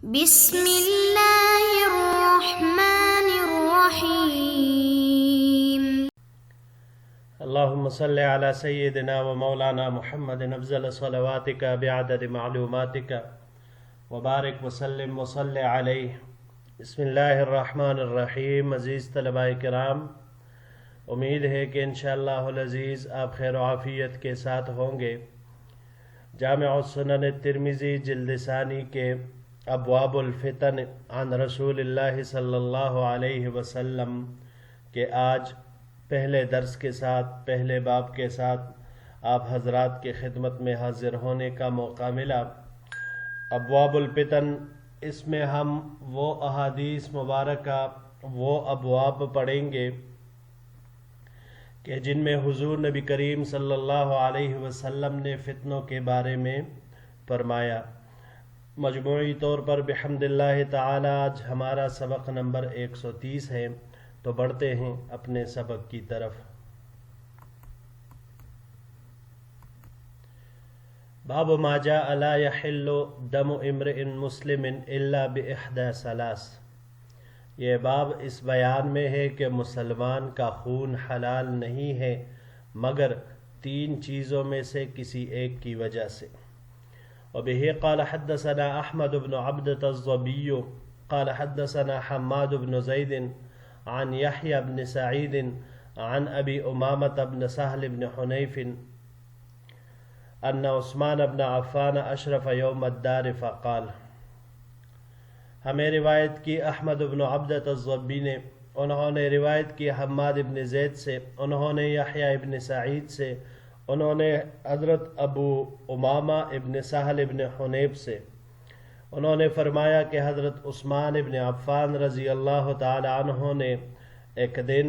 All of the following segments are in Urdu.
بسم اللہ الرحمن الرحیم۔ اللهم صل على سيدنا ومولانا محمد افضل صلواتك بعدد معلوماتك وبارك وسلم وصل عليه۔ بسم اللہ الرحمن الرحیم۔ عزیز طلباء کرام، امید ہے کہ انشاءاللہ العزیز آپ خیر و عافیت کے ساتھ ہوں گے۔ جامع السنن الترمذی جلد ثانی کے ابواب الفتن عن رسول اللہ صلی اللہ علیہ وسلم کے آج پہلے درس کے ساتھ، پہلے باب کے ساتھ آپ حضرات کی خدمت میں حاضر ہونے کا موقع ملا۔ ابواب الفتن، اس میں ہم وہ احادیث مبارکہ، وہ ابواب پڑھیں گے کہ جن میں حضور نبی کریم صلی اللہ علیہ وسلم نے فتنوں کے بارے میں فرمایا۔ مجموعی طور پر بحمد اللہ تعالی آج ہمارا سبق نمبر 130 ہے، تو بڑھتے ہیں اپنے سبق کی طرف۔ باب ما جاء لا يحل دم امرئ مسلم الا باحدى ثلاث۔ یہ باب اس بیان میں ہے کہ مسلمان کا خون حلال نہیں ہے مگر 3 چیزوں میں سے کسی ایک کی وجہ سے۔ وبه قال حدثنا احمد بن عبدة الضبي قال حدثنا حماد بن زيد عن يحيى بن سعيد عن ابي امامة بن سهل بن حنيف ان عثمان بن عفان اشرف يوم الدار فقال۔ ہمیں روایت کی احمد بن عبدة الضبی نے، انہوں نے روایت کی حماد بن زید سے، انہوں نے یحییٰ ابن سعید سے، انہوں نے حضرت ابو امامہ ابن سہل ابن حنیف سے، انہوں نے فرمایا کہ حضرت عثمان ابن عفان رضی اللہ تعالی عنہ نے ایک دن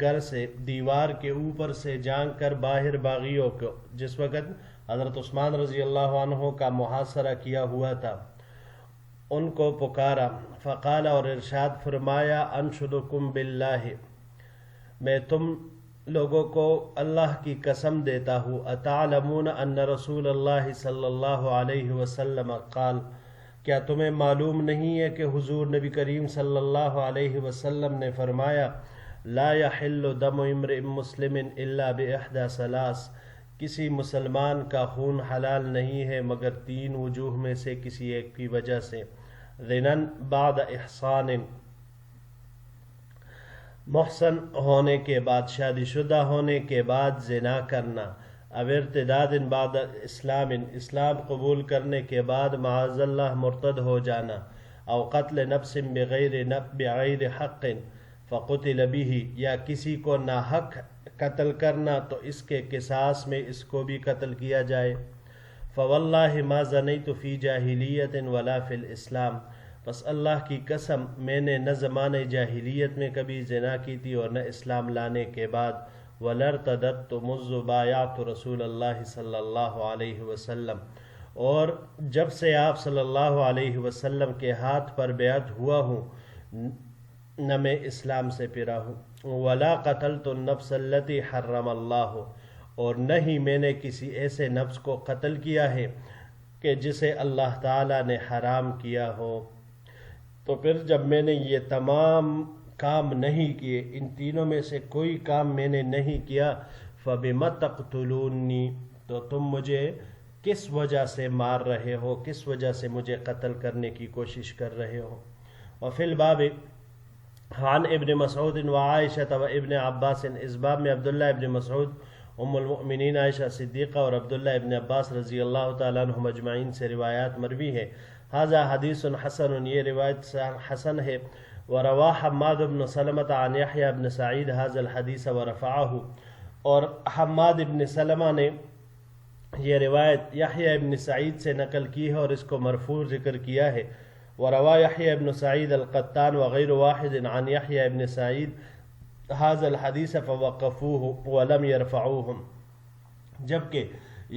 گھر سے دیوار کے اوپر سے جھانک کر باہر باغیوں کو، جس وقت حضرت عثمان رضی اللہ عنہ کا محاصرہ کیا ہوا تھا، ان کو پکارا، فقال، اور ارشاد فرمایا، انشدکم باللہ، میں تم لوگوں کو اللہ کی قسم دیتا ہوں، اتعلمون ان رسول اللہ صلی اللہ علیہ وسلم قال، کیا تمہیں معلوم نہیں ہے کہ حضور نبی کریم صلی اللہ علیہ وسلم نے فرمایا، لا يحل دم امرئ مسلم الا باحدى ثلاث، کسی مسلمان کا خون حلال نہیں ہے مگر 3 وجوہ میں سے کسی ایک کی وجہ سے۔ غنن بعد احصان، محسن ہونے کے بعد، شادی شدہ ہونے کے بعد زنا کرنا، او ارتداد بعد اسلام، اسلام قبول کرنے کے بعد معاذ اللہ مرتد ہو جانا، او قتل نفس بغیر حق فقتل به، یا کسی کو ناحق قتل کرنا تو اس کے قصاص میں اس کو بھی قتل کیا جائے۔ فواللہ ما زنیت فی جاہلیت ولا فی الاسلام، بس اللہ کی قسم میں نے نہ زمانے جاہلیت میں کبھی زنا کی تھی اور نہ اسلام لانے کے بعد۔ وَلَرْتَدَدْتُ مُذْ بَایَعْتُ رسول اللہ صلی اللہ علیہ وسلم، اور جب سے آپ صلی اللہ علیہ وسلم کے ہاتھ پر بیعت ہوا ہوں نہ میں اسلام سے پھرا ہوں۔ وَلَا قَتَلْتُ النَّفْسَ الَّتِي حَرَّمَ اللَّهُ، اور نہ ہی میں نے کسی ایسے نفس کو قتل کیا ہے کہ جسے اللہ تعالیٰ نے حرام کیا ہو۔ تو پھر جب میں نے یہ تمام کام نہیں کیے، ان تینوں میں سے کوئی کام میں نے نہیں کیا، فَبِمَ تَقْتُلُونِّي، تو تم مجھے کس وجہ سے مار رہے ہو، کس وجہ سے مجھے قتل کرنے کی کوشش کر رہے ہو۔ وفی الباب عن ابن مسعود وعائشة وابن عباس، اس باب میں عبداللہ ابن مسعود، ام المؤمنین عائشہ صدیقہ اور عبداللہ ابن عباس رضی اللہ تعالیٰ عنہم اجمعین سے روایات مروی ہے۔ ھذا حدیث حسن، یہ روایت حسن ہے۔ وروا حماد بن سلمۃ عن یحییٰ بن سعید ھذا الحدیث ورفعہ، اور حماد بن سلمہ نے یہ روایت یحییٰ بن سعید سے نقل کی ہے اور اس کو مرفوع ذکر کیا ہے۔ وروا یحییٰ بن سعید القطان وغیر واحد عن یحییٰ بن سعید ھذا الحدیث فوقفوہ ولم یرفعوہ، جبکہ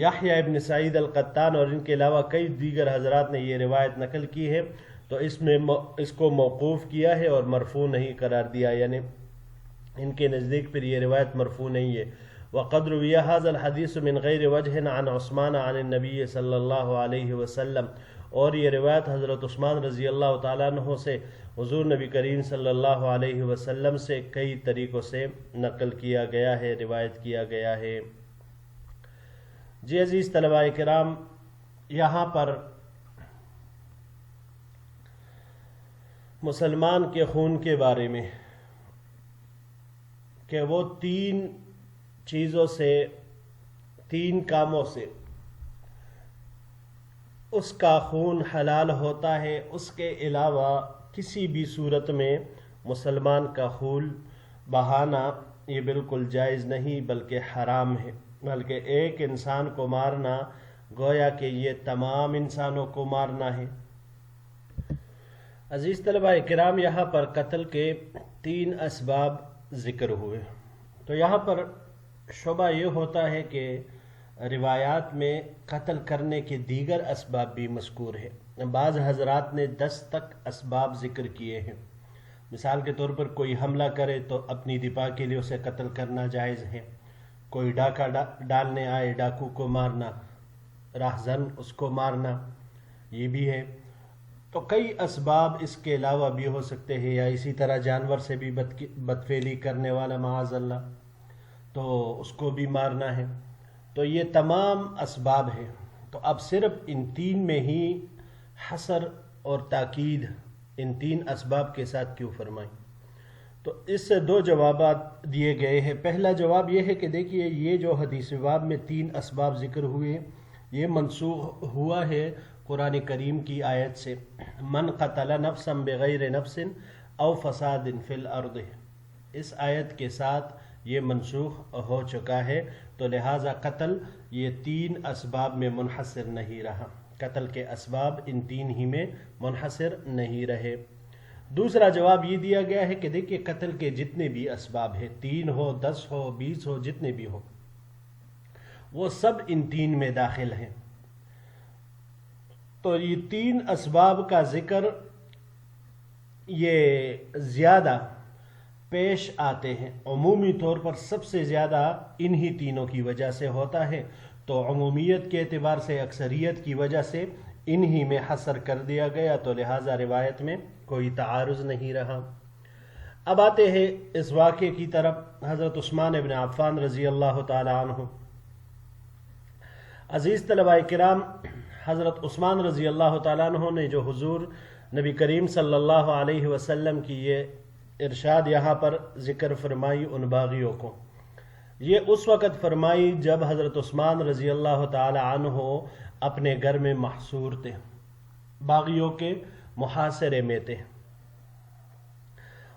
یحییٰ ابن سعید القطان اور ان کے علاوہ کئی دیگر حضرات نے یہ روایت نقل کی ہے تو اس کو موقوف کیا ہے اور مرفوع نہیں قرار دیا، یعنی ان کے نزدیک پھر یہ روایت مرفوع نہیں ہے۔ وقد روی هذا الحدیث من غیر وجہ عن عثمان عن النبی صلی اللہ علیہ وسلم، اور یہ روایت حضرت عثمان رضی اللہ تعالیٰ عنہ سے حضور نبی کریم صلی اللہ علیہ وسلم سے کئی طریقوں سے نقل کیا گیا ہے، روایت کیا گیا ہے۔ جی عزیز طلباء کرام، یہاں پر مسلمان کے خون کے بارے میں کہ وہ تین چیزوں سے، تین کاموں سے اس کا خون حلال ہوتا ہے، اس کے علاوہ کسی بھی صورت میں مسلمان کا خون بہانا یہ بالکل جائز نہیں بلکہ حرام ہے، بلکہ ایک انسان کو مارنا گویا کہ یہ تمام انسانوں کو مارنا ہے۔ عزیز طلباء کرام، یہاں پر قتل کے تین اسباب ذکر ہوئے، تو یہاں پر شبہ یہ ہوتا ہے کہ روایات میں قتل کرنے کے دیگر اسباب بھی مذکور ہیں۔ بعض حضرات نے 10 تک اسباب ذکر کیے ہیں۔ مثال کے طور پر کوئی حملہ کرے تو اپنی دفاع کے لیے اسے قتل کرنا جائز ہے، کوئی ڈاکہ ڈالنے آئے ڈاکو کو مارنا، راہزن اس کو مارنا، یہ بھی ہے۔ تو کئی اسباب اس کے علاوہ بھی ہو سکتے ہیں، یا اسی طرح جانور سے بھی بدفعلی کرنے والا معاذ اللہ تو اس کو بھی مارنا ہے۔ تو یہ تمام اسباب ہیں، تو اب صرف ان تین میں ہی حصر اور تاکید ان تین اسباب کے ساتھ کیوں فرمائیں؟ تو اس سے دو جوابات دیے گئے ہیں۔ پہلا جواب یہ ہے کہ دیکھیے، یہ جو حدیث باب میں تین اسباب ذکر ہوئے یہ منسوخ ہوا ہے قرآن کریم کی آیت سے، من قتل نفسا بغیر نفس او فساد فی الارض، اس آیت کے ساتھ یہ منسوخ ہو چکا ہے، تو لہٰذا قتل یہ تین اسباب میں منحصر نہیں رہا، قتل کے اسباب ان تین ہی میں منحصر نہیں رہے۔ دوسرا جواب یہ دیا گیا ہے کہ دیکھیے، قتل کے جتنے بھی اسباب ہیں، 3 ہو 10 ہو 20 ہو، جتنے بھی ہو، وہ سب ان تین میں داخل ہیں۔ تو یہ تین اسباب کا ذکر یہ زیادہ پیش آتے ہیں، عمومی طور پر سب سے زیادہ انہی تینوں کی وجہ سے ہوتا ہے، تو عمومیت کے اعتبار سے، اکثریت کی وجہ سے انہی میں حصر کر دیا گیا، تو لہٰذا روایت میں کوئی تعارض نہیں رہا۔ اب آتے ہیں اس واقعے کی طرف، حضرت عثمان ابن عفان رضی اللہ تعالی عنہ۔ عزیز طلباء کرام، حضرت عثمان رضی اللہ تعالیٰ عنہ نے جو حضور نبی کریم صلی اللہ علیہ وسلم کی یہ ارشاد یہاں پر ذکر فرمائی ان باغیوں کو، یہ اس وقت فرمائی جب حضرت عثمان رضی اللہ تعالی عنہ اپنے گھر میں محصور تھے، باغیوں کے محاصرے میں تھے۔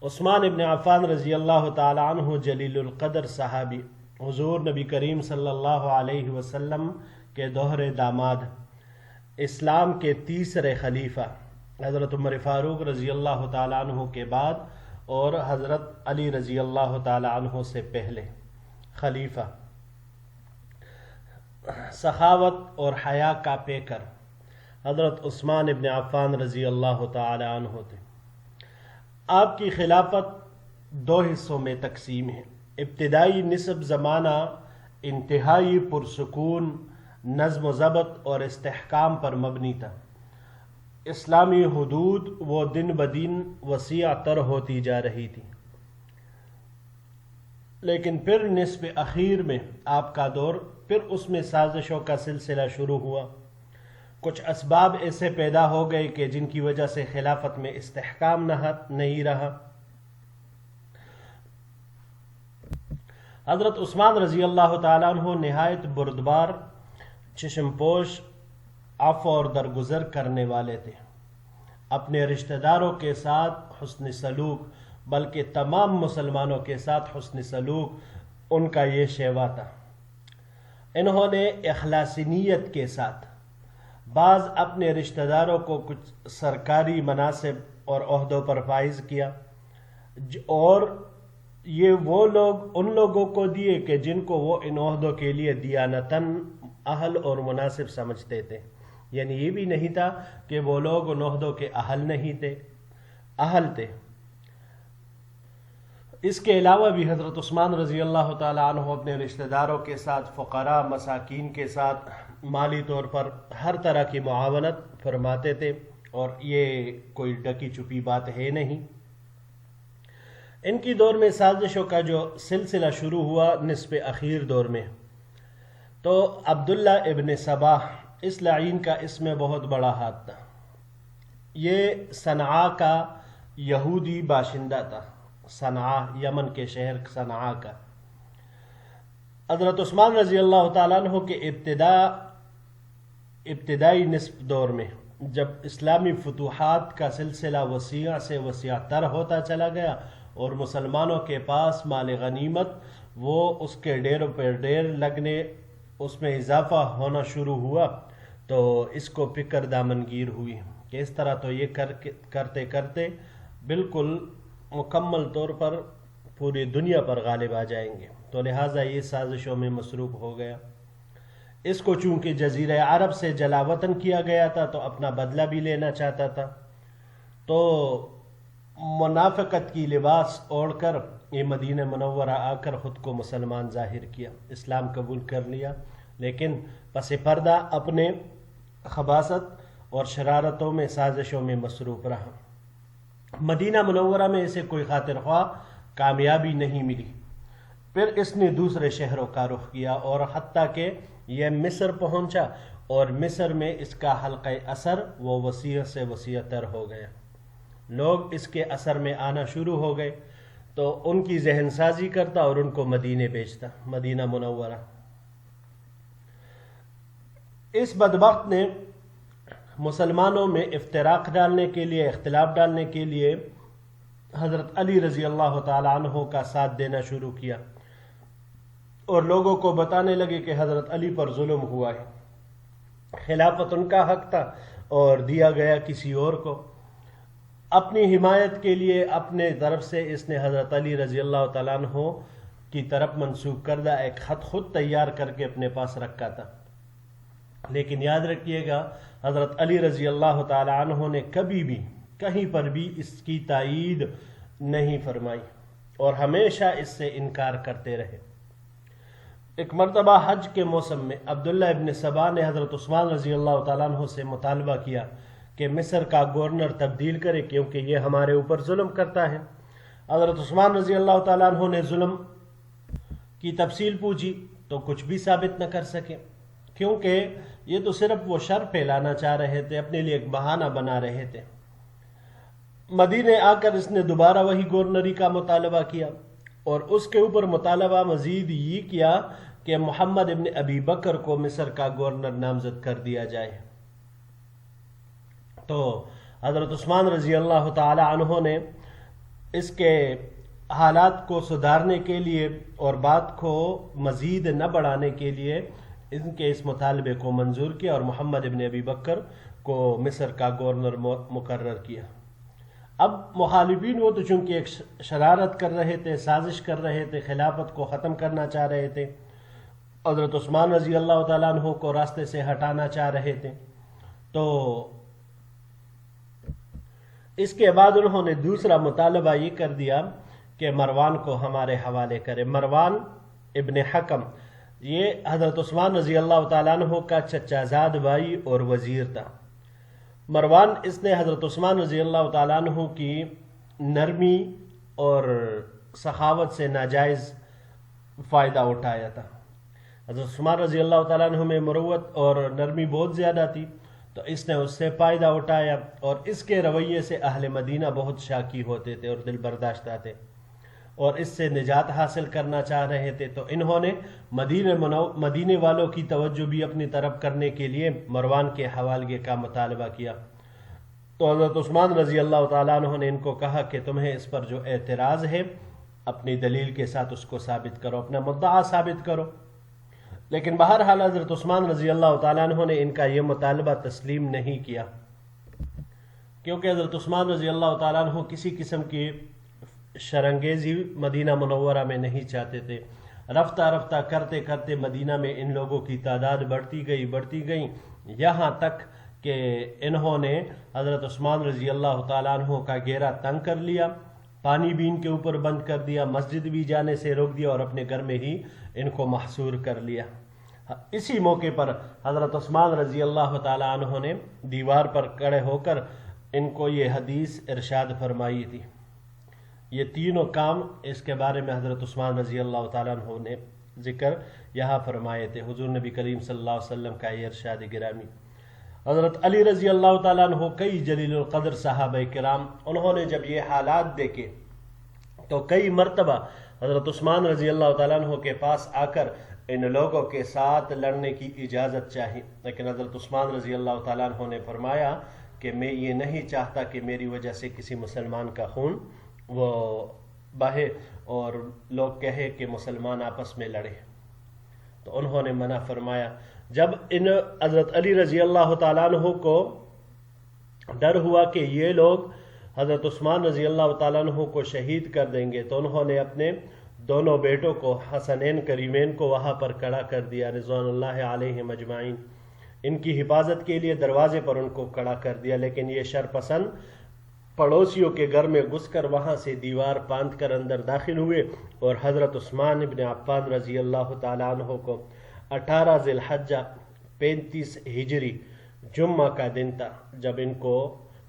عثمان ابن عفان رضی اللہ تعالی عنہ جلیل القدر صحابی، حضور نبی کریم صلی اللہ علیہ وسلم کے دوہرے داماد، اسلام کے تیسرے خلیفہ حضرت عمر فاروق رضی اللہ تعالی عنہ کے بعد اور حضرت علی رضی اللہ تعالی عنہ سے پہلے خلیفہ، سخاوت اور حیا کا پیکر حضرت عثمان ابن عفان رضی اللہ تعالی عنہ تھے۔ آپ کی خلافت 2 حصوں میں تقسیم ہے۔ ابتدائی نصف زمانہ انتہائی پرسکون، نظم و ضبط اور استحکام پر مبنی تھا۔ اسلامی حدود وہ دن بدن وسیع تر ہوتی جا رہی تھی، لیکن پھر نصف اخیر میں آپ کا دور، پھر اس میں سازشوں کا سلسلہ شروع ہوا۔ کچھ اسباب ایسے پیدا ہو گئے کہ جن کی وجہ سے خلافت میں استحکام نہیں رہا۔ حضرت عثمان رضی اللہ تعالیٰ عنہ نہایت بردبار، چشم پوش، عفو اور درگزر کرنے والے تھے۔ اپنے رشتہ داروں کے ساتھ حسن سلوک، بلکہ تمام مسلمانوں کے ساتھ حسن سلوک ان کا یہ شیوا تھا۔ انہوں نے اخلاص نیت کے ساتھ بعض اپنے رشتہ داروں کو کچھ سرکاری مناصب اور عہدوں پر فائز کیا، اور یہ وہ لوگ ان لوگوں کو دیے کہ جن کو وہ ان عہدوں کے لیے دیانتاً اہل اور مناسب سمجھتے تھے، یعنی یہ بھی نہیں تھا کہ وہ لوگ ان عہدوں کے اہل نہیں تھے، اہل تھے۔ اس کے علاوہ بھی حضرت عثمان رضی اللہ تعالی عنہ اپنے رشتہ داروں کے ساتھ، فقراء مساکین کے ساتھ مالی طور پر ہر طرح کی معاونت فرماتے تھے، اور یہ کوئی ڈکی چھپی بات ہے نہیں۔ ان کی دور میں سازشوں کا جو سلسلہ شروع ہوا نصف اخیر دور میں، تو عبداللہ ابن سبا اس لعین کا اس میں بہت بڑا ہاتھ تھا۔ یہ صنعاء کا یہودی باشندہ تھا، صنعاء یمن کے شہر صنعاء کا۔ حضرت عثمان رضی اللہ تعالیٰ عنہ کے ابتدائی نصف دور میں جب اسلامی فتوحات کا سلسلہ وسیع سے وسیع تر ہوتا چلا گیا اور مسلمانوں کے پاس مال غنیمت وہ اس کے ڈیروں پر ڈیر لگنے، اس میں اضافہ ہونا شروع ہوا، تو اس کو فکر دامنگیر ہوئی کہ اس طرح تو یہ کرتے کرتے بالکل مکمل طور پر پوری دنیا پر غالب آ جائیں گے، تو لہٰذا یہ سازشوں میں مصروف ہو گیا۔ اس کو چونکہ جزیرہ عرب سے جلا وطن کیا گیا تھا تو اپنا بدلہ بھی لینا چاہتا تھا، تو منافقت کی لباس اوڑھ کر یہ مدینہ منورہ آ کر خود کو مسلمان ظاہر کیا، اسلام قبول کر لیا، لیکن پس پردہ اپنے خباثت اور شرارتوں میں سازشوں میں مصروف رہا۔ مدینہ منورہ میں اسے کوئی خاطر خواہ کامیابی نہیں ملی۔ پھر اس نے دوسرے شہروں کا رخ کیا اور حتیٰ کہ یہ مصر پہنچا، اور مصر میں اس کا حلقہ اثر وہ وسیع سے وسیع تر ہو گیا۔ لوگ اس کے اثر میں آنا شروع ہو گئے، تو ان کی ذہن سازی کرتا اور ان کو مدینے بھیجتا، مدینہ منورہ۔ اس بدبخت نے مسلمانوں میں افتراق ڈالنے کے لیے، اختلاف ڈالنے کے لیے حضرت علی رضی اللہ تعالی عنہ کا ساتھ دینا شروع کیا، اور لوگوں کو بتانے لگے کہ حضرت علی پر ظلم ہوا ہے، خلافت ان کا حق تھا اور دیا گیا کسی اور کو۔ اپنی حمایت کے لیے اپنے طرف سے اس نے حضرت علی رضی اللہ تعالیٰ عنہ کی طرف منسوب کردہ ایک خط خود تیار کر کے اپنے پاس رکھا تھا، لیکن یاد رکھیے گا حضرت علی رضی اللہ تعالیٰ عنہ نے کبھی بھی کہیں پر بھی اس کی تائید نہیں فرمائی اور ہمیشہ اس سے انکار کرتے رہے۔ ایک مرتبہ حج کے موسم میں عبداللہ ابن سبا نے حضرت عثمان رضی اللہ تعالیٰ عنہ سے مطالبہ کیا کہ مصر کا گورنر تبدیل کرے کیونکہ یہ ہمارے اوپر ظلم کرتا ہے۔ حضرت عثمان رضی اللہ تعالیٰ عنہ نے ظلم کی تفصیل پوچھی تو کچھ بھی ثابت نہ کر سکے، کیونکہ یہ تو صرف وہ شر پھیلانا چاہ رہے تھے، اپنے لیے ایک بہانہ بنا رہے تھے۔ مدینے آ کر اس نے دوبارہ وہی گورنری کا مطالبہ کیا، اور اس کے اوپر مطالبہ مزید یہ کیا کہ محمد ابن ابی بکر کو مصر کا گورنر نامزد کر دیا جائے۔ تو حضرت عثمان رضی اللہ تعالی عنہ نے اس کے حالات کو سدھارنے کے لیے اور بات کو مزید نہ بڑھانے کے لیے ان کے اس مطالبے کو منظور کیا اور محمد ابن ابی بکر کو مصر کا گورنر مقرر کیا۔ اب مخالفین وہ تو چونکہ ایک شرارت کر رہے تھے، سازش کر رہے تھے، خلافت کو ختم کرنا چاہ رہے تھے، حضرت عثمان رضی اللہ تعالیٰ عنہ کو راستے سے ہٹانا چاہ رہے تھے، تو اس کے بعد انہوں نے دوسرا مطالبہ یہ کر دیا کہ مروان کو ہمارے حوالے کرے۔ مروان ابن حکم یہ حضرت عثمان رضی اللہ تعالیٰ عنہ کا چچا زاد بھائی اور وزیر تھا۔ مروان اس نے حضرت عثمان رضی اللہ تعالیٰ عنہ کی نرمی اور سخاوت سے ناجائز فائدہ اٹھایا تھا۔ حضرت عثمان رضی اللہ تعالیٰ عنہ میں مروت اور نرمی بہت زیادہ تھی، تو اس نے اس سے فائدہ اٹھایا، اور اس کے رویے سے اہل مدینہ بہت شاکی ہوتے تھے اور دل برداشتہ تھے، اور اس سے نجات حاصل کرنا چاہ رہے تھے، تو انہوں نے مدینے والوں کی توجہ بھی اپنی طرف کرنے کے لیے مروان کے حوالے کا مطالبہ کیا۔ تو حضرت عثمان رضی اللہ تعالیٰ عنہ نے ان کو کہا کہ تمہیں اس پر جو اعتراض ہے اپنی دلیل کے ساتھ اس کو ثابت کرو، اپنا مدعا ثابت کرو۔ لیکن بہرحال حضرت عثمان رضی اللہ تعالیٰ عنہ نے ان کا یہ مطالبہ تسلیم نہیں کیا، کیونکہ حضرت عثمان رضی اللہ تعالیٰ عنہ کسی قسم کی شرنگیزی مدینہ منورہ میں نہیں چاہتے تھے۔ رفتہ رفتہ کرتے کرتے مدینہ میں ان لوگوں کی تعداد بڑھتی گئی، یہاں تک کہ انہوں نے حضرت عثمان رضی اللہ تعالیٰ عنہ کا گھیرا تنگ کر لیا، پانی بھی ان کے اوپر بند کر دیا، مسجد بھی جانے سے روک دیا اور اپنے گھر میں ہی ان کو محصور کر لیا۔ اسی موقع پر حضرت عثمان رضی اللہ تعالیٰ عنہ نے دیوار پر کھڑے ہو کر ان کو یہ حدیث ارشاد فرمائی تھی. یہ تینوں کام اس کے بارے میں حضرت عثمان رضی اللہ تعالیٰ عنہ نے ذکر یہاں فرمائے تھے. حضور نبی کریم صلی اللہ علیہ وسلم کا یہ ارشاد گرامی. حضرت علی رضی اللہ تعالیٰ عنہ کئی جلیل القدر صحابہ کرام، انہوں نے جب یہ حالات دیکھے تو کئی مرتبہ حضرت عثمان رضی اللہ تعالیٰ عنہ کے پاس آ کر ان لوگوں کے ساتھ لڑنے کی اجازت چاہی، لیکن حضرت عثمان رضی اللہ تعالیٰ عنہ نے فرمایا کہ میں یہ نہیں چاہتا کہ میری وجہ سے کسی مسلمان کا خون وہ بہے اور لوگ کہے کہ مسلمان آپس میں لڑے. تو انہوں نے منع فرمایا. جب ان حضرت علی رضی اللہ تعالیٰ عنہ کو ڈر ہوا کہ یہ لوگ حضرت عثمان رضی اللہ تعالیٰ عنہ کو شہید کر دیں گے، تو انہوں نے اپنے دونوں بیٹوں کو حسنین کریمین کو وہاں پر کھڑا کر دیا رضوان اللہ علیہم اجمعین. ان کی حفاظت کے لیے دروازے پر ان کو کھڑا کر دیا، لیکن یہ شرپسند پڑوسیوں کے گھر میں گھس کر وہاں سے دیوار باندھ کر اندر داخل ہوئے اور حضرت عثمان ابن عفان رضی اللہ تعالیٰ عنہ کو 18 ذی الحجہ 35 ہجری جمعہ کا دن تھا جب ان کو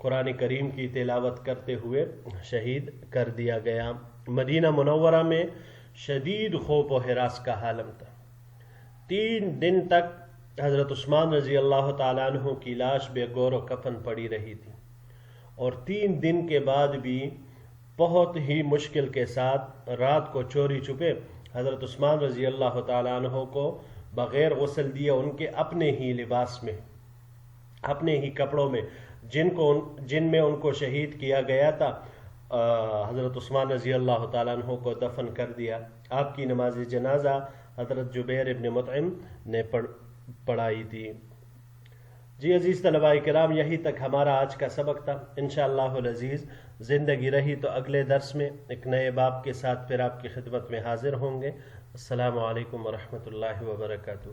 قرآن کریم کی تلاوت کرتے ہوئے شہید کر دیا گیا. مدینہ منورہ میں شدید خوف و ہراس کا عالم تھا. 3 دن تک حضرت عثمان رضی اللہ تعالیٰ عنہ کی لاش بے گور و کفن پڑی رہی تھی، اور 3 دن کے بعد بھی بہت ہی مشکل کے ساتھ رات کو چوری چھپے حضرت عثمان رضی اللہ تعالیٰ عنہ کو بغیر غسل دیے ان کے اپنے ہی لباس میں، اپنے ہی کپڑوں میں جن میں ان کو شہید کیا گیا تھا، حضرت عثمان رضی اللہ تعالیٰ عنہ کو دفن کر دیا. آپ کی نماز جنازہ حضرت جبیر ابن مطعم نے پڑھائی تھی. جی عزیز طلباء کرام، یہی تک ہمارا آج کا سبق تھا. انشاءاللہ العزیز زندگی رہی تو اگلے درس میں ایک نئے باب کے ساتھ پھر آپ کی خدمت میں حاضر ہوں گے. السلام علیکم ورحمۃ اللہ وبرکاتہ.